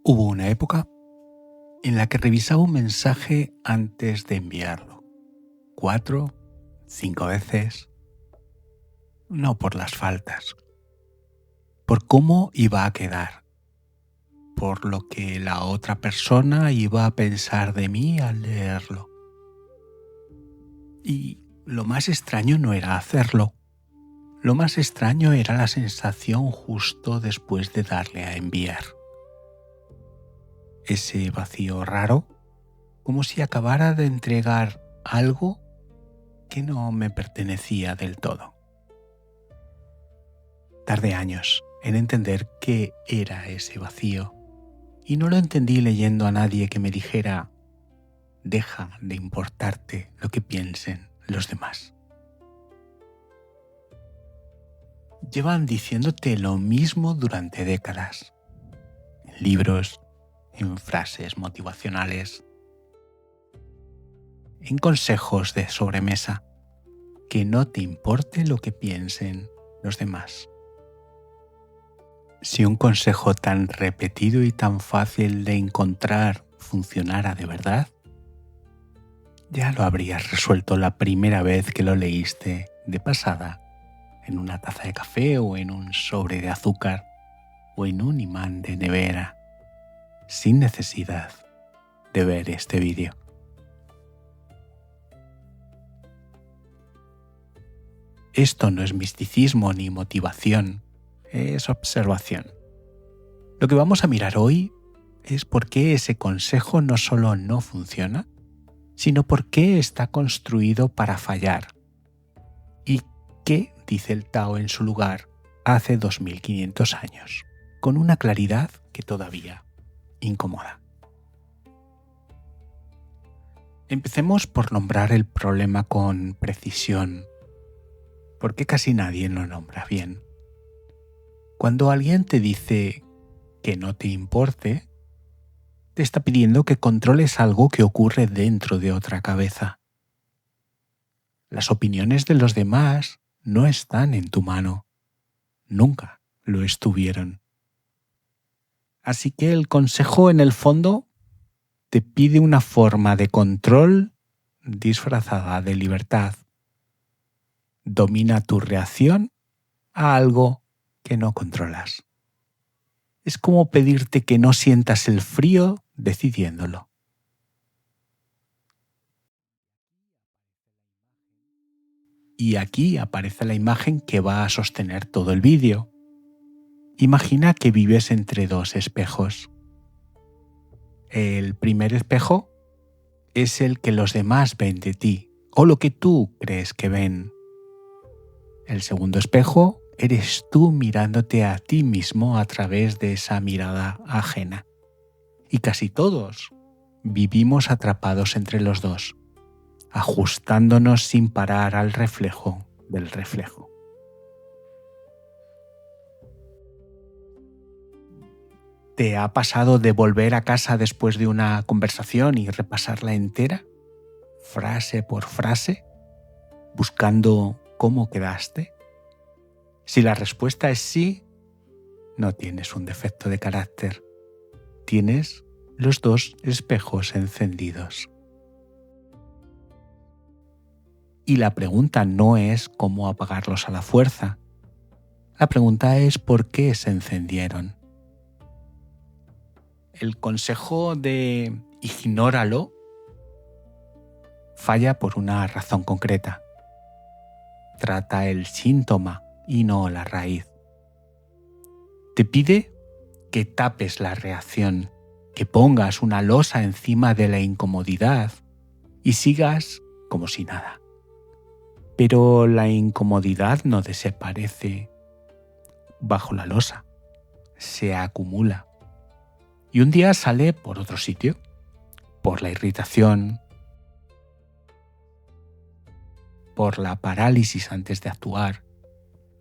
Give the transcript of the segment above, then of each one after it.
Hubo una época en la que revisaba un mensaje antes de enviarlo. 4, 5 veces. No por las faltas. Por cómo iba a quedar. Por lo que la otra persona iba a pensar de mí al leerlo. Y lo más extraño no era hacerlo. Lo más extraño era la sensación justo después de darle a enviar. Ese vacío raro, como si acabara de entregar algo que no me pertenecía del todo. Tardé años en entender qué era ese vacío y no lo entendí leyendo a nadie que me dijera: deja de importarte lo que piensen los demás. Llevan diciéndote lo mismo durante décadas, en libros, en frases motivacionales, en consejos de sobremesa, que no te importe lo que piensen los demás. Si un consejo tan repetido y tan fácil de encontrar funcionara de verdad, ya lo habrías resuelto la primera vez que lo leíste de pasada, en una taza de café o en un sobre de azúcar o en un imán de nevera, sin necesidad de ver este vídeo. Esto no es misticismo ni motivación, es observación. Lo que vamos a mirar hoy es por qué ese consejo no solo no funciona, sino por qué está construido para fallar. Y qué dice el Tao en su lugar hace 2500 años, con una claridad que todavía incomoda. Empecemos por nombrar el problema con precisión, porque casi nadie lo nombra bien. Cuando alguien te dice que no te importe, te está pidiendo que controles algo que ocurre dentro de otra cabeza. Las opiniones de los demás no están en tu mano. Nunca lo estuvieron. Así que el consejo, en el fondo, te pide una forma de control disfrazada de libertad. Domina tu reacción a algo que no controlas. Es como pedirte que no sientas el frío decidiéndolo. Y aquí aparece la imagen que va a sostener todo el vídeo. Imagina que vives entre dos espejos. El primer espejo es el que los demás ven de ti, o lo que tú crees que ven. El segundo espejo eres tú mirándote a ti mismo a través de esa mirada ajena. Y casi todos vivimos atrapados entre los dos, ajustándonos sin parar al reflejo del reflejo. ¿Te ha pasado de volver a casa después de una conversación y repasarla entera, frase por frase, buscando cómo quedaste? Si la respuesta es sí, no tienes un defecto de carácter. Tienes los dos espejos encendidos. Y la pregunta no es cómo apagarlos a la fuerza. La pregunta es por qué se encendieron. El consejo de ignóralo falla por una razón concreta. Trata el síntoma y no la raíz. Te pide que tapes la reacción, que pongas una losa encima de la incomodidad y sigas como si nada. Pero la incomodidad no desaparece bajo la losa, se acumula. Y un día sale por otro sitio, por la irritación, por la parálisis antes de actuar,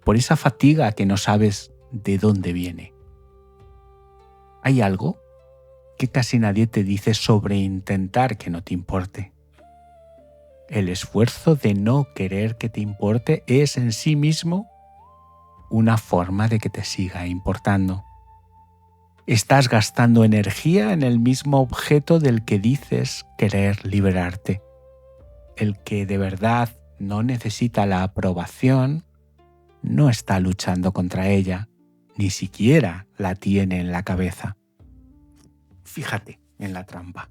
por esa fatiga que no sabes de dónde viene. Hay algo que casi nadie te dice sobre intentar que no te importe. El esfuerzo de no querer que te importe es en sí mismo una forma de que te siga importando. Estás gastando energía en el mismo objeto del que dices querer liberarte. El que de verdad no necesita la aprobación no está luchando contra ella, ni siquiera la tiene en la cabeza. Fíjate en la trampa.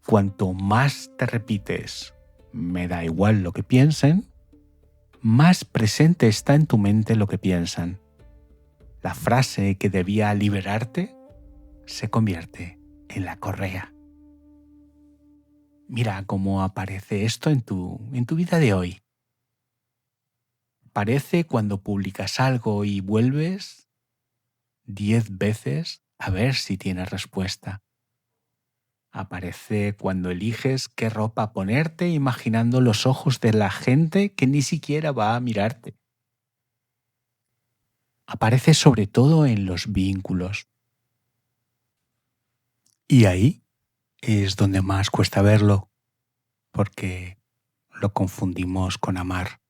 Cuanto más te repites, me da igual lo que piensen, más presente está en tu mente lo que piensan. La frase que debía liberarte se convierte en la correa. Mira cómo aparece esto en tu vida de hoy. Aparece cuando publicas algo y vuelves 10 veces a ver si tienes respuesta. Aparece cuando eliges qué ropa ponerte imaginando los ojos de la gente que ni siquiera va a mirarte. Aparece sobre todo en los vínculos. Y ahí es donde más cuesta verlo, porque lo confundimos con amar.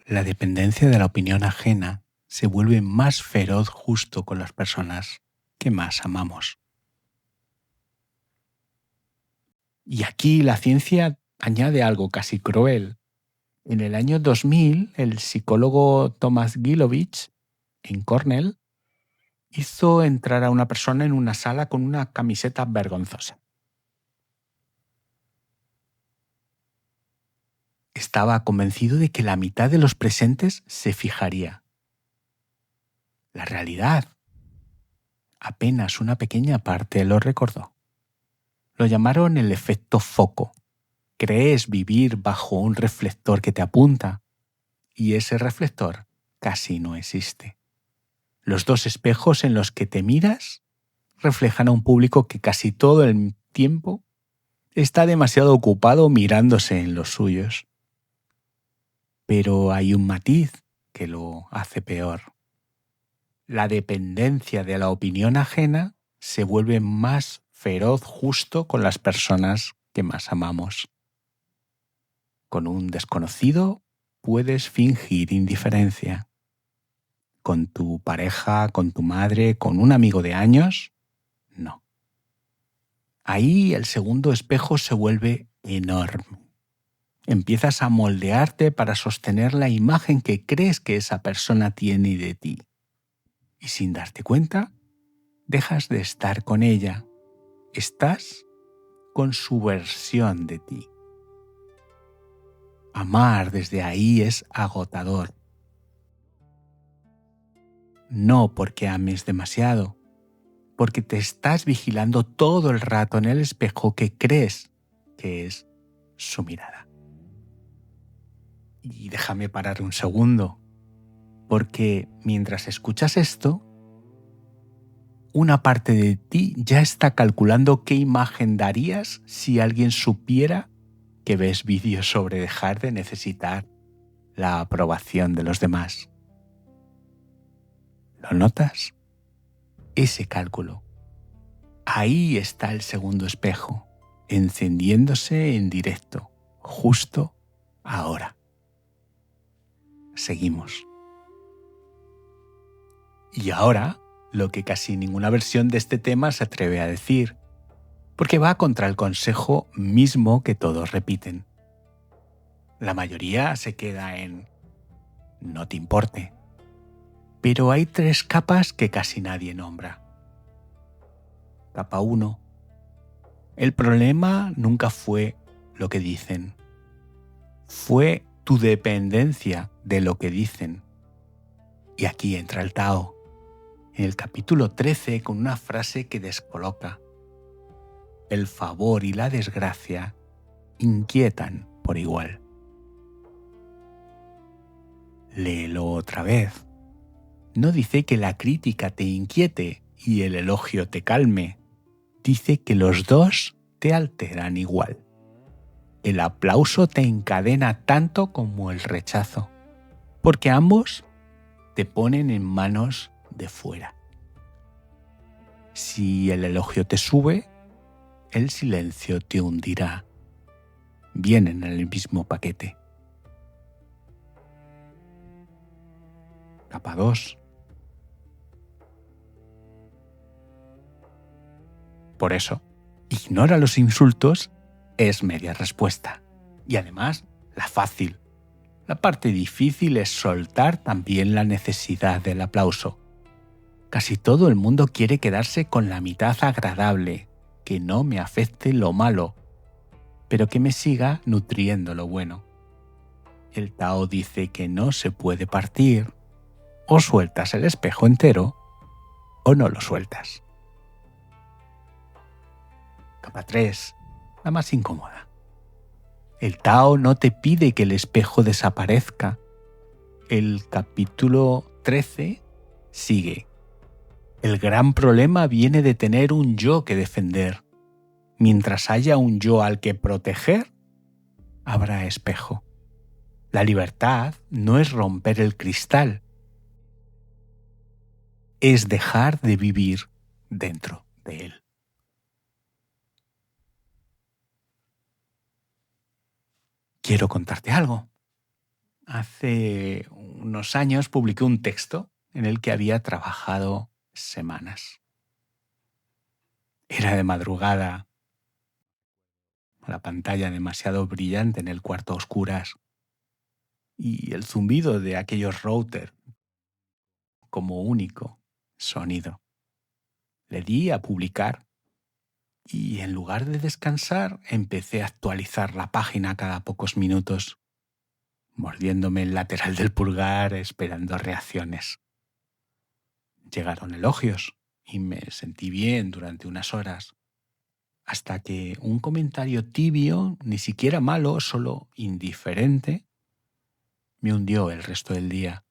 La dependencia de la opinión ajena se vuelve más feroz justo con las personas que más amamos. Y aquí la ciencia añade algo casi cruel. En el año 2000, el psicólogo Thomas Gilovich, en Cornell, hizo entrar a una persona en una sala con una camiseta vergonzosa. Estaba convencido de que la mitad de los presentes se fijaría. La realidad, apenas una pequeña parte lo recordó. Lo llamaron el efecto foco. Crees vivir bajo un reflector que te apunta y ese reflector casi no existe. Los dos espejos en los que te miras reflejan a un público que casi todo el tiempo está demasiado ocupado mirándose en los suyos. Pero hay un matiz que lo hace peor. La dependencia de la opinión ajena se vuelve más feroz justo con las personas que más amamos. Con un desconocido puedes fingir indiferencia. Con tu pareja, con tu madre, con un amigo de años, no. Ahí el segundo espejo se vuelve enorme. Empiezas a moldearte para sostener la imagen que crees que esa persona tiene de ti. Y sin darte cuenta, dejas de estar con ella. Estás con su versión de ti. Amar desde ahí es agotador. No porque ames demasiado, porque te estás vigilando todo el rato en el espejo que crees que es su mirada. Y déjame parar un segundo, porque mientras escuchas esto, una parte de ti ya está calculando qué imagen darías si alguien supiera que ves vídeos sobre dejar de necesitar la aprobación de los demás. ¿Lo notas? Ese cálculo. Ahí está el segundo espejo, encendiéndose en directo, justo ahora. Seguimos. Y ahora, lo que casi ninguna versión de este tema se atreve a decir, porque va contra el consejo mismo que todos repiten. La mayoría se queda en no te importe. Pero hay 3 capas que casi nadie nombra. Capa 1. El problema nunca fue lo que dicen. Fue tu dependencia de lo que dicen. Y aquí entra el Tao, en el capítulo 13, con una frase que descoloca. El favor y la desgracia inquietan por igual. Léelo otra vez. No dice que la crítica te inquiete y el elogio te calme. Dice que los dos te alteran igual. El aplauso te encadena tanto como el rechazo, porque ambos te ponen en manos de fuera. Si el elogio te sube, el silencio te hundirá. Vienen en el mismo paquete. Capa 2. Por eso, ignora los insultos es media respuesta. Y además, la fácil. La parte difícil es soltar también la necesidad del aplauso. Casi todo el mundo quiere quedarse con la mitad agradable, que no me afecte lo malo, pero que me siga nutriendo lo bueno. El Tao dice que no se puede partir, o sueltas el espejo entero, o no lo sueltas. Capa 3, la más incómoda. El Tao no te pide que el espejo desaparezca. El capítulo 13 sigue. El gran problema viene de tener un yo que defender. Mientras haya un yo al que proteger, habrá espejo. La libertad no es romper el cristal, es dejar de vivir dentro de él. Quiero contarte algo. Hace unos años publiqué un texto en el que había trabajado semanas. Era de madrugada, la pantalla demasiado brillante en el cuarto a oscuras y el zumbido de aquellos routers como único sonido. Le di a publicar y en lugar de descansar empecé a actualizar la página cada pocos minutos, mordiéndome el lateral del pulgar esperando reacciones. Llegaron elogios y me sentí bien durante unas horas, hasta que un comentario tibio, ni siquiera malo, solo indiferente, me hundió el resto del día.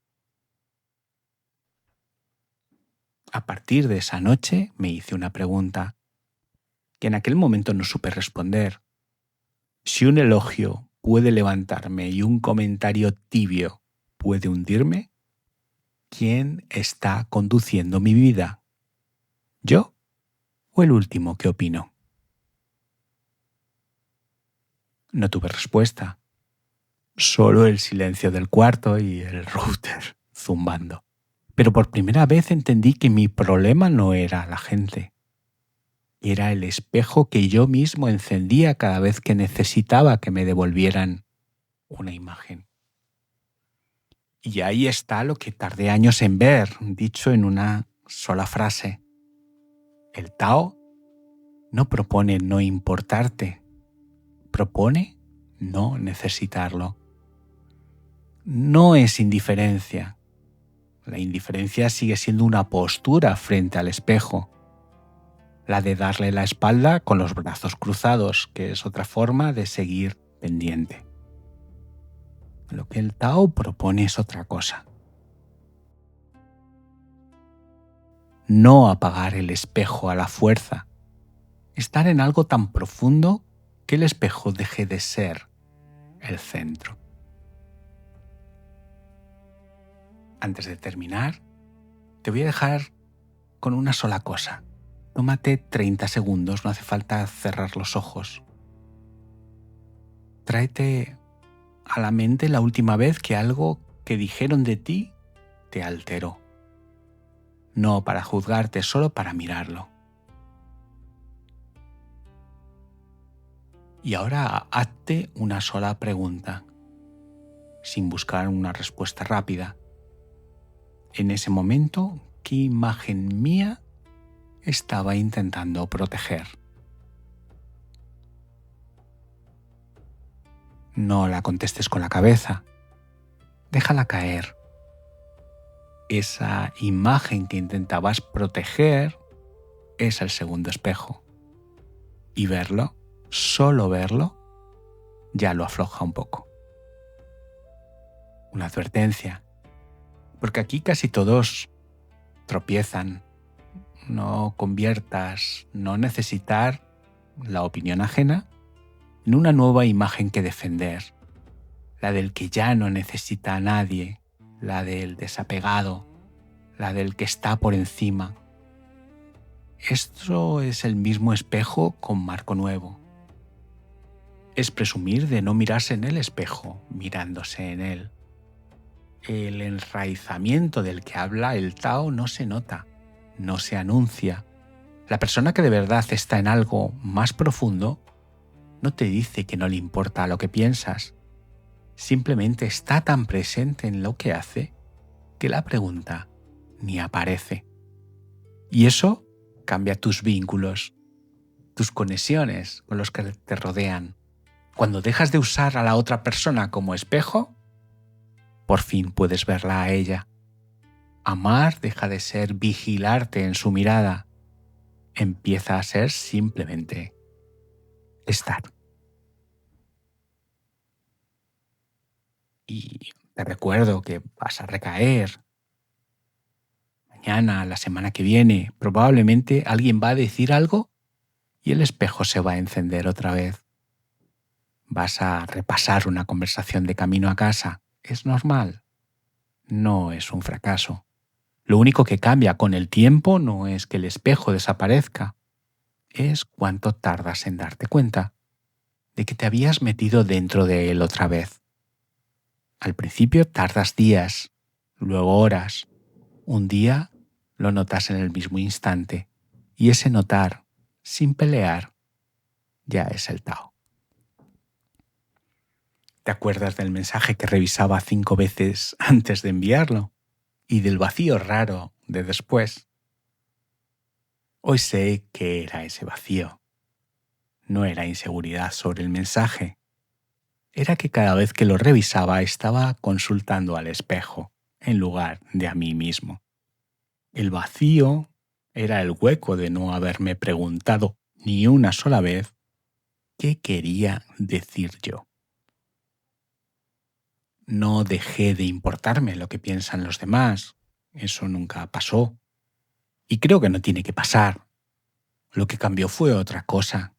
A partir de esa noche me hice una pregunta que en aquel momento no supe responder. Si un elogio puede levantarme y un comentario tibio puede hundirme, ¿quién está conduciendo mi vida? ¿Yo o el último que opino? No tuve respuesta. Solo el silencio del cuarto y el router zumbando. Pero por primera vez entendí que mi problema no era la gente. Era el espejo que yo mismo encendía cada vez que necesitaba que me devolvieran una imagen. Y ahí está lo que tardé años en ver, dicho en una sola frase. El Tao no propone no importarte, propone no necesitarlo. No es indiferencia. La indiferencia sigue siendo una postura frente al espejo. La de darle la espalda con los brazos cruzados, que es otra forma de seguir pendiente. Lo que el Tao propone es otra cosa. No apagar el espejo a la fuerza. Estar en algo tan profundo que el espejo deje de ser el centro. Antes de terminar, te voy a dejar con una sola cosa. Tómate 30 segundos, no hace falta cerrar los ojos. Tráete a la mente la última vez que algo que dijeron de ti te alteró. No para juzgarte, solo para mirarlo. Y ahora hazte una sola pregunta, sin buscar una respuesta rápida. En ese momento, ¿qué imagen mía estaba intentando proteger? No la contestes con la cabeza. Déjala caer. Esa imagen que intentabas proteger es el segundo espejo. Y verlo, solo verlo, ya lo afloja un poco. Una advertencia. Porque aquí casi todos tropiezan. No conviertas no necesitar la opinión ajena en una nueva imagen que defender. La del que ya no necesita a nadie, la del desapegado, la del que está por encima. Esto es el mismo espejo con marco nuevo. Es presumir de no mirarse en el espejo, mirándose en él. El enraizamiento del que habla el Tao no se nota, no se anuncia, La persona que de verdad está en algo más profundo no te dice que no le importa lo que piensas. Simplemente está tan presente en lo que hace que la pregunta ni aparece. Y eso cambia tus vínculos, tus conexiones con los que te rodean. Cuando dejas de usar a la otra persona como espejo, por fin puedes verla a ella. Amar deja de ser vigilarte en su mirada. Empieza a ser simplemente estar. Y te recuerdo que vas a recaer. Mañana, la semana que viene, probablemente alguien va a decir algo y el espejo se va a encender otra vez. Vas a repasar una conversación de camino a casa. Es normal. No es un fracaso. Lo único que cambia con el tiempo no es que el espejo desaparezca, es cuánto tardas en darte cuenta de que te habías metido dentro de él otra vez. Al principio tardas días, luego horas. Un día lo notas en el mismo instante y ese notar, sin pelear, ya es el Tao. ¿Te acuerdas del mensaje que revisaba 5 veces antes de enviarlo? Y del vacío raro de después. Hoy sé qué era ese vacío. No era inseguridad sobre el mensaje. Era que cada vez que lo revisaba estaba consultando al espejo en lugar de a mí mismo. El vacío era el hueco de no haberme preguntado ni una sola vez qué quería decir yo. No dejé de importarme lo que piensan los demás. Eso nunca pasó. Y creo que no tiene que pasar. Lo que cambió fue otra cosa.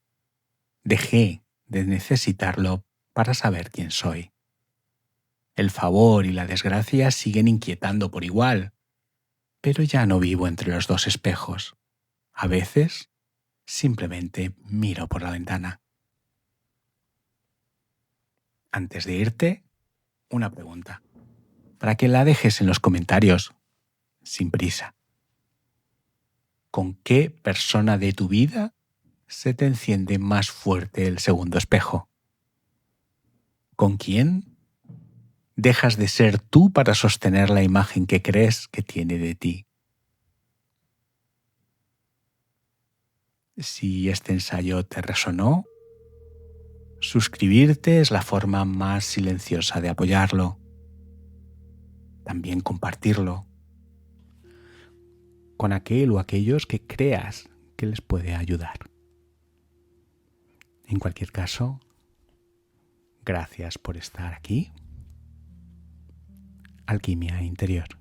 Dejé de necesitarlo para saber quién soy. El favor y la desgracia siguen inquietando por igual, pero ya no vivo entre los dos espejos. A veces, simplemente miro por la ventana. Antes de irte, una pregunta, para que la dejes en los comentarios, sin prisa. ¿Con qué persona de tu vida se te enciende más fuerte el segundo espejo? ¿Con quién dejas de ser tú para sostener la imagen que crees que tiene de ti? Si este ensayo te resonó, suscribirte es la forma más silenciosa de apoyarlo. También compartirlo con aquel o aquellos que creas que les puede ayudar. En cualquier caso, gracias por estar aquí. Alquimia Interior.